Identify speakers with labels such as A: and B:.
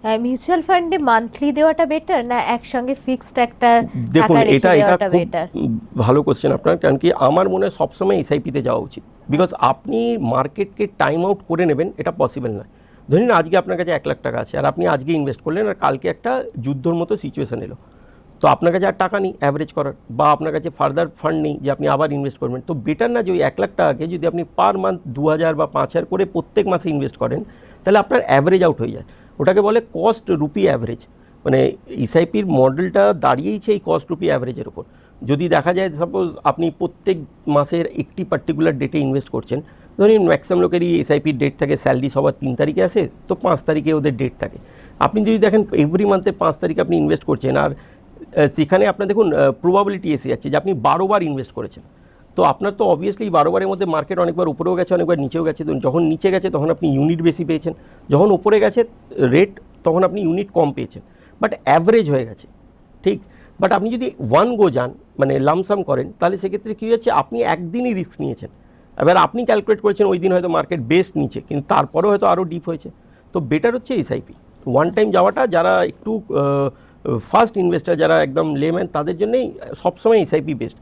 A: Mutual ফান্ডে monthly দেওয়াটা better না একসঙ্গে ফিক্সড একটা
B: দেখুন,
A: টাকা রেখে
B: এটা
A: দেওয়াটা
B: খুব
A: বেটার?
B: ভালো কোশ্চেন আপনার, কারণ কি আমার মনে হয় সবসময় এসআইপিতে যাওয়া উচিত। বিকজ আপনি মার্কেটকে টাইম আউট করে নেবেন, এটা পসিবল নয়। ধরুন আজকে আপনার কাছে 1 লাখ টাকা আছে, আর আপনি আজকে ইনভেস্ট করলেন, আর কালকে একটা যুদ্ধর মতো সিচুয়েশন এলো, তো আপনার কাছে আর টাকা নেই অ্যাভারেজ করার, বা আপনার কাছে ফার্দার ফান্ড নেই যে আপনি আবার ইনভেস্ট করবেন। তো বেটার না যে ওই 1 লাখ টাকাকে যদি আপনি পার মান্থ 2000 বা 5000 করে প্রত্যেক মাসে ইনভেস্ট করেন, তাহলে আপনার অ্যাভারেজ আউট হয়ে যায়। ওটাকে বলে কস্ট রুপি অ্যাভারেজ। মানে এসআইপির মডেলটা দাঁড়িয়েইছে এই কস্ট রুপি অ্যাভারেজের উপর। যদি দেখা যায় সাপোজ আপনি প্রত্যেক মাসের একটি পার্টিকুলার ডেটে ইনভেস্ট করছেন, ধরুন ম্যাক্সিমাম লোকেরই এসআইপির ডেট থাকে, স্যালারি সবার 3 তারিখে আসে, তো 5 তারিখে ওদের ডেট থাকে। আপনি যদি দেখেন এভরি মান্থে 5 তারিখে আপনি ইনভেস্ট করছেন, আর সেখানে আপনার দেখুন প্রবাবিলিটি এসে যাচ্ছে যে আপনি 12 বার ইনভেস্ট করেছেন, তো আপনার তো অবভিয়াসলি 12 বারের মধ্যে মার্কেট অনেকবার উপরেও গেছে, অনেকবার নিচেও গেছে। যখন নিচে গেছে তখন আপনি ইউনিট বেশি পেয়েছেন, যখন উপরে গেছে রেট তখন আপনি ইউনিট কম পেয়েছেন, বাট অ্যাভারেজ হয়ে গেছে, ঠিক। বাট আপনি যদি ওয়ান গো যান, মানে লামসাম করেন, তাহলে সেক্ষেত্রে কী হচ্ছে, আপনি একদিনই রিস্ক নিয়েছেন। এবার আপনি ক্যালকুলেট করেছেন ওই দিন হয়তো মার্কেট বেস্ট নিচে, কিন্তু তারপরেও হয়তো আরও ডিপ হয়েছে। তো বেটার হচ্ছে এসআইপি ওয়ান টাইম যাওয়াটা। যারা একটু ফার্স্ট ইনভেস্টার, যারা একদম লেম্যান, তাদের জন্যই সবসময় এসআইপি বেস্ট।